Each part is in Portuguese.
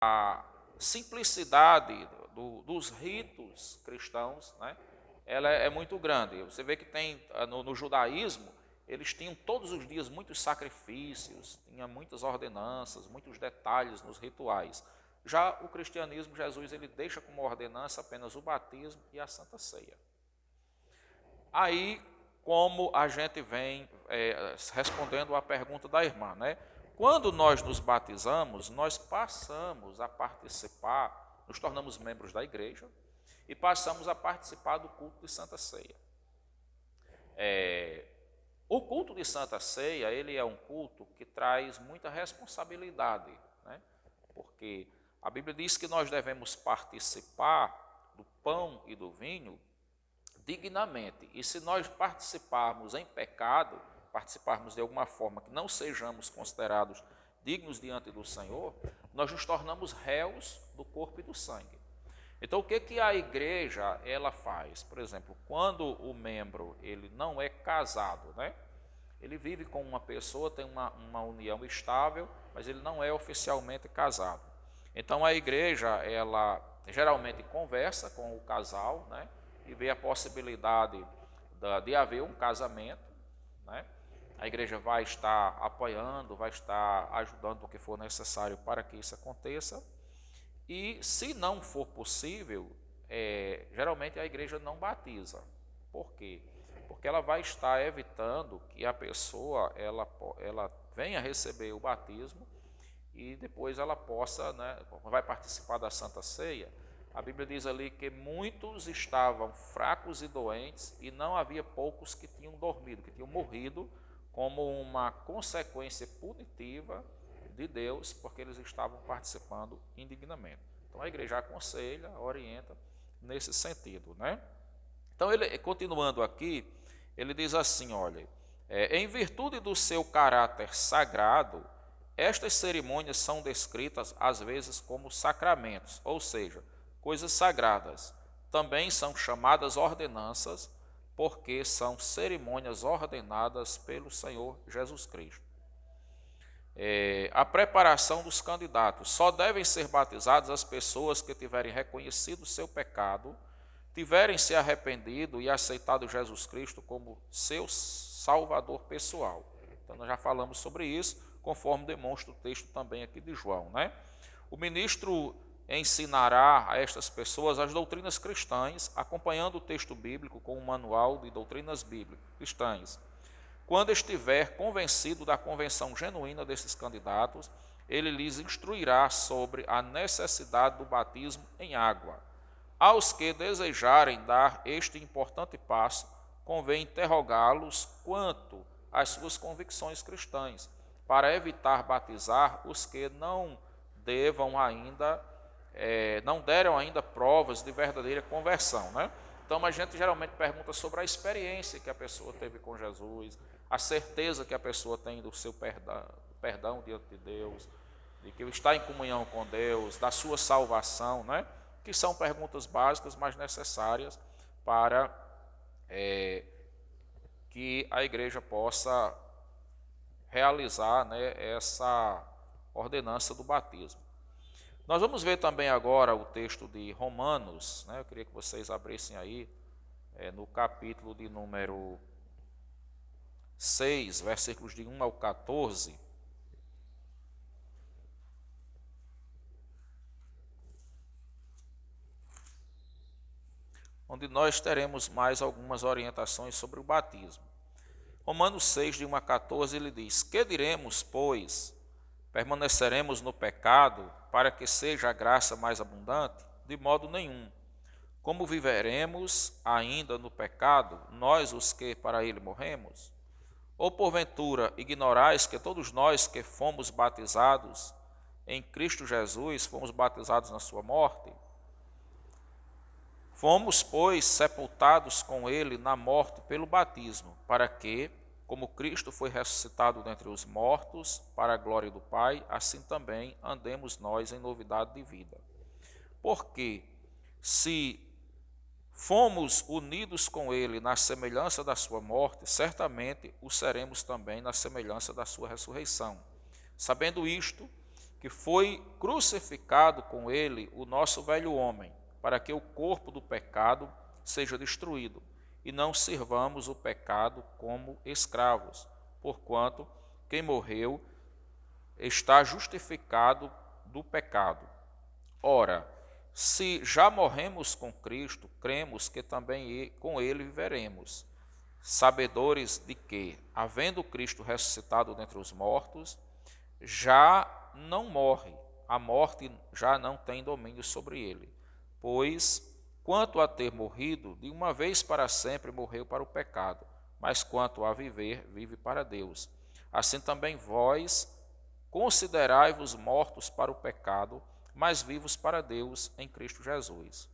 a simplicidade dos ritos cristãos, né, ela é muito grande. Você vê que tem no judaísmo, eles tinham todos os dias muitos sacrifícios, tinha muitas ordenanças, muitos detalhes nos rituais. Já o cristianismo, Jesus, ele deixa como ordenança apenas o batismo e a Santa Ceia. Aí, como a gente vem respondendo à pergunta da irmã, né? Quando nós nos batizamos, nós passamos a participar, nos tornamos membros da igreja e passamos a participar do culto de Santa Ceia. O culto de Santa Ceia, ele é um culto que traz muita responsabilidade, né? Porque a Bíblia diz que nós devemos participar do pão e do vinho dignamente. E se nós participarmos em pecado, participarmos de alguma forma que não sejamos considerados dignos diante do Senhor, nós nos tornamos réus do corpo e do sangue. Então, o que a igreja ela faz? Por exemplo, quando o membro ele não é casado, né? Ele vive com uma pessoa, tem uma união estável, mas ele não é oficialmente casado. Então, a igreja ela geralmente conversa com o casal, né? E vê a possibilidade de haver um casamento, né? A igreja vai estar apoiando, vai estar ajudando no que for necessário para que isso aconteça. E se não for possível, geralmente a igreja não batiza. Por quê? Porque ela vai estar evitando que a pessoa ela venha receber o batismo e depois ela possa, né, vai participar da Santa Ceia. A Bíblia diz ali que muitos estavam fracos e doentes e não havia poucos que tinham dormido, que tinham morrido como uma consequência punitiva de Deus, porque eles estavam participando indignamente. Então a igreja aconselha, orienta nesse sentido, né? Então ele, continuando aqui, ele diz assim, olha, em virtude do seu caráter sagrado, estas cerimônias são descritas às vezes como sacramentos, ou seja, coisas sagradas. Também são chamadas ordenanças, porque são cerimônias ordenadas pelo Senhor Jesus Cristo. A preparação dos candidatos. Só devem ser batizadas as pessoas que tiverem reconhecido o seu pecado, tiverem se arrependido e aceitado Jesus Cristo como seu salvador pessoal. Então nós já falamos sobre isso, conforme demonstra o texto também aqui de João, né? O ministro ensinará a estas pessoas as doutrinas cristãs, acompanhando o texto bíblico com um manual de doutrinas bíblicas cristãs. Quando estiver convencido da convenção genuína desses candidatos, ele lhes instruirá sobre a necessidade do batismo em água. Aos que desejarem dar este importante passo, convém interrogá-los quanto às suas convicções cristãs, para evitar batizar os que não deram ainda provas de verdadeira conversão, né? Então a gente geralmente pergunta sobre a experiência que a pessoa teve com Jesus, a certeza que a pessoa tem do seu perdão diante de Deus, de que está em comunhão com Deus, da sua salvação, né? Que são perguntas básicas, mas necessárias para que a igreja possa realizar, né, essa ordenança do batismo. Nós vamos ver também agora o texto de Romanos, né? Eu queria que vocês abrissem aí no capítulo de número 6, versículos de 1 ao 14. Onde nós teremos mais algumas orientações sobre o batismo. Romanos 6, de 1 a 14, ele diz: Que diremos, pois? Permaneceremos no pecado para que seja a graça mais abundante? De modo nenhum. Como viveremos ainda no pecado, nós os que para ele morremos? Ou porventura ignorais que todos nós que fomos batizados em Cristo Jesus, fomos batizados na sua morte? Fomos, pois, sepultados com ele na morte pelo batismo, para que, como Cristo foi ressuscitado dentre os mortos, para a glória do Pai, assim também andemos nós em novidade de vida. Porque, se fomos unidos com ele na semelhança da sua morte, certamente o seremos também na semelhança da sua ressurreição. Sabendo isto, que foi crucificado com ele o nosso velho homem, para que o corpo do pecado seja destruído, e não sirvamos o pecado como escravos, porquanto quem morreu está justificado do pecado. Ora, se já morremos com Cristo, cremos que também com ele viveremos, sabedores de que, havendo Cristo ressuscitado dentre os mortos, já não morre, a morte já não tem domínio sobre ele. Pois, quanto a ter morrido, de uma vez para sempre morreu para o pecado, mas quanto a viver, vive para Deus. Assim também vós considerai-vos mortos para o pecado, mas vivos para Deus em Cristo Jesus.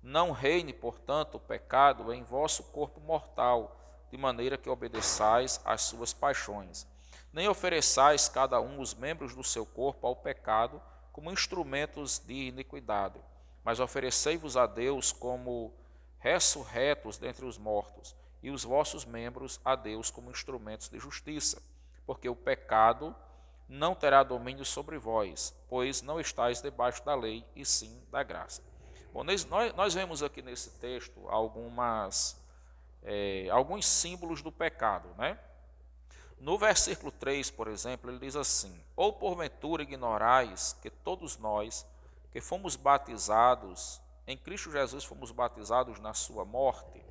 Não reine, portanto, o pecado em vosso corpo mortal, de maneira que obedeçais às suas paixões. Nem ofereçais cada um os membros do seu corpo ao pecado como instrumentos de iniquidade, mas oferecei-vos a Deus como ressurretos dentre os mortos, e os vossos membros a Deus como instrumentos de justiça, porque o pecado não terá domínio sobre vós, pois não estáis debaixo da lei, e sim da graça. Bom, nós vemos aqui nesse texto alguns símbolos do pecado, né? No versículo 3, por exemplo, ele diz assim: ou porventura ignorais que todos nós, que fomos batizados, em Cristo Jesus fomos batizados na sua morte.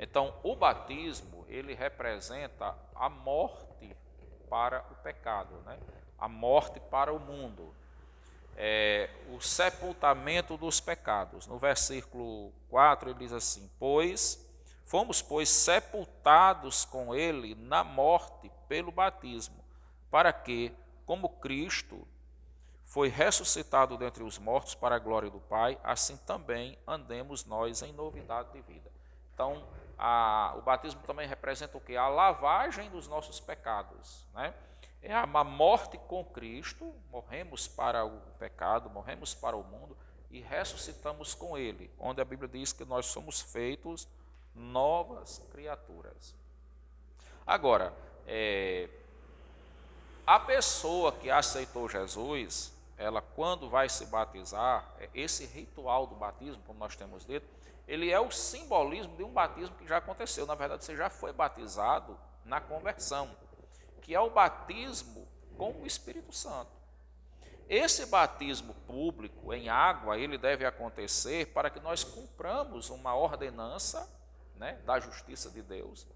Então, o batismo, ele representa a morte para o pecado, né? A morte para o mundo, o sepultamento dos pecados. No versículo 4 ele diz assim: fomos, pois, sepultados com ele na morte pelo batismo, para que, como Cristo foi ressuscitado dentre os mortos para a glória do Pai, assim também andemos nós em novidade de vida. Então, o batismo também representa o quê? A lavagem dos nossos pecados, né? É a morte com Cristo, morremos para o pecado, morremos para o mundo e ressuscitamos com ele, onde a Bíblia diz que nós somos feitos novas criaturas. Agora, a pessoa que aceitou Jesus, ela quando vai se batizar, esse ritual do batismo, como nós temos dito, ele é o simbolismo de um batismo que já aconteceu. Na verdade, você já foi batizado na conversão, que é o batismo com o Espírito Santo. Esse batismo público em água, ele deve acontecer para que nós cumpramos uma ordenança, né, da justiça de Deus,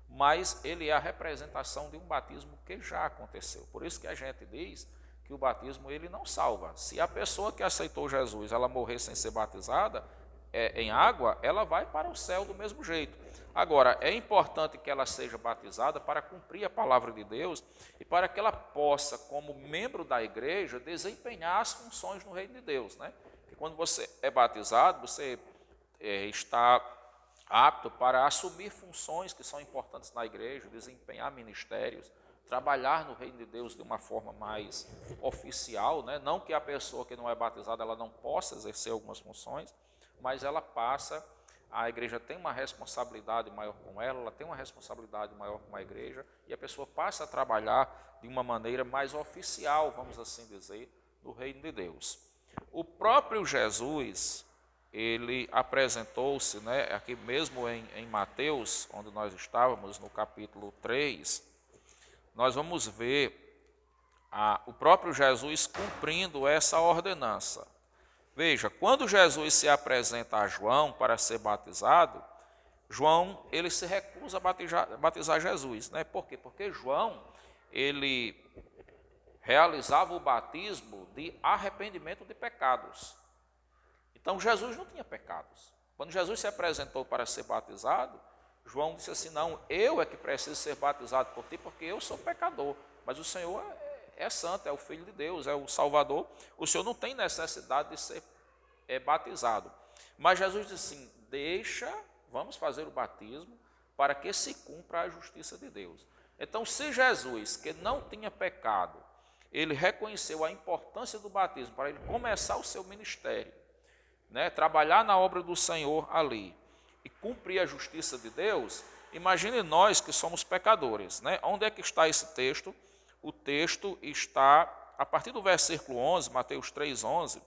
mas ele é a representação de um batismo que já aconteceu. Por isso que a gente diz que o batismo ele não salva. Se a pessoa que aceitou Jesus, ela morrer sem ser batizada em água, ela vai para o céu do mesmo jeito. Agora, é importante que ela seja batizada para cumprir a palavra de Deus e para que ela possa, como membro da igreja, desempenhar as funções no reino de Deus, né? Porque quando você é batizado, você está apto para assumir funções que são importantes na igreja, desempenhar ministérios, trabalhar no reino de Deus de uma forma mais oficial, né? Não que a pessoa que não é batizada ela não possa exercer algumas funções, mas ela passa, a igreja tem uma responsabilidade maior com ela, ela tem uma responsabilidade maior com a igreja, e a pessoa passa a trabalhar de uma maneira mais oficial, vamos assim dizer, no reino de Deus. O próprio Jesus, ele apresentou-se, né, aqui mesmo em Mateus, onde nós estávamos, no capítulo 3, nós vamos ver o próprio Jesus cumprindo essa ordenança. Veja, quando Jesus se apresenta a João para ser batizado, João ele se recusa a batizar Jesus, né? Por quê? Porque João ele realizava o batismo de arrependimento de pecados. Então Jesus não tinha pecados. Quando Jesus se apresentou para ser batizado, João disse assim: não, eu é que preciso ser batizado por ti, porque eu sou pecador, mas o Senhor é santo, é o Filho de Deus, é o Salvador, o Senhor não tem necessidade de ser batizado. Mas Jesus disse assim: vamos fazer o batismo para que se cumpra a justiça de Deus. Então, se Jesus, que não tinha pecado, ele reconheceu a importância do batismo para ele começar o seu ministério, né, trabalhar na obra do Senhor ali e cumprir a justiça de Deus, imagine nós que somos pecadores, né? Onde é que está esse texto? O texto está a partir do versículo 11, Mateus 3:11,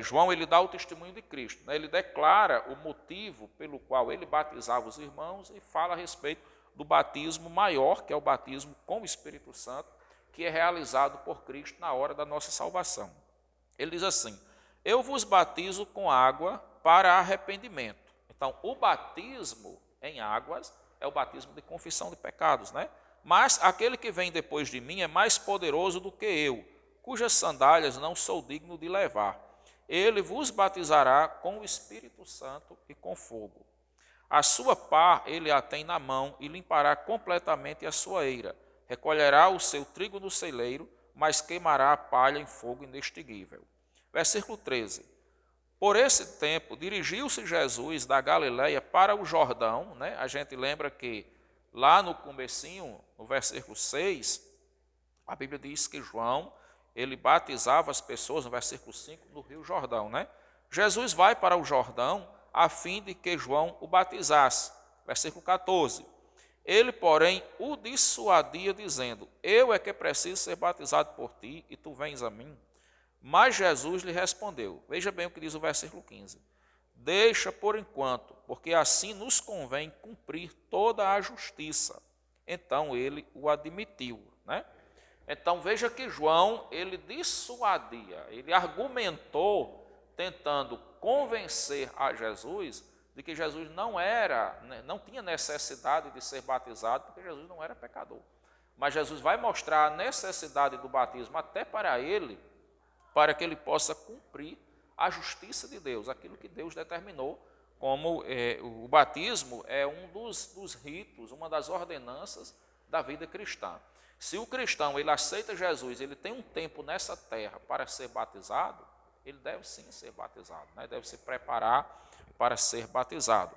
João ele dá o testemunho de Cristo, né? Ele declara o motivo pelo qual ele batizava os irmãos e fala a respeito do batismo maior, que é o batismo com o Espírito Santo, que é realizado por Cristo na hora da nossa salvação. Ele diz assim: eu vos batizo com água para arrependimento. Então, o batismo em águas é o batismo de confissão de pecados, né? Mas aquele que vem depois de mim é mais poderoso do que eu, cujas sandálias não sou digno de levar. Ele vos batizará com o Espírito Santo e com fogo. A sua pá ele a tem na mão e limpará completamente a sua eira. Recolherá o seu trigo no celeiro, mas queimará a palha em fogo inextinguível. Versículo 13. Por esse tempo, dirigiu-se Jesus da Galileia para o Jordão, né? A gente lembra que lá no comecinho, no versículo 6, a Bíblia diz que João, ele batizava as pessoas, no versículo 5, no Rio Jordão, né? Jesus vai para o Jordão a fim de que João o batizasse. Versículo 14. Ele, porém, o dissuadia, dizendo: eu é que preciso ser batizado por ti, e tu vens a mim? Mas Jesus lhe respondeu, veja bem o que diz o versículo 15: deixa por enquanto, porque assim nos convém cumprir toda a justiça. Então ele o admitiu, né? Então veja que João, ele dissuadia, ele argumentou, tentando convencer a Jesus de que Jesus não tinha necessidade de ser batizado, porque Jesus não era pecador. Mas Jesus vai mostrar a necessidade do batismo até para ele, para que ele possa cumprir a justiça de Deus, aquilo que Deus determinou, como o batismo é um dos ritos, uma das ordenanças da vida cristã. Se o cristão ele aceita Jesus, ele tem um tempo nessa terra para ser batizado, ele deve sim ser batizado, né? Deve se preparar para ser batizado.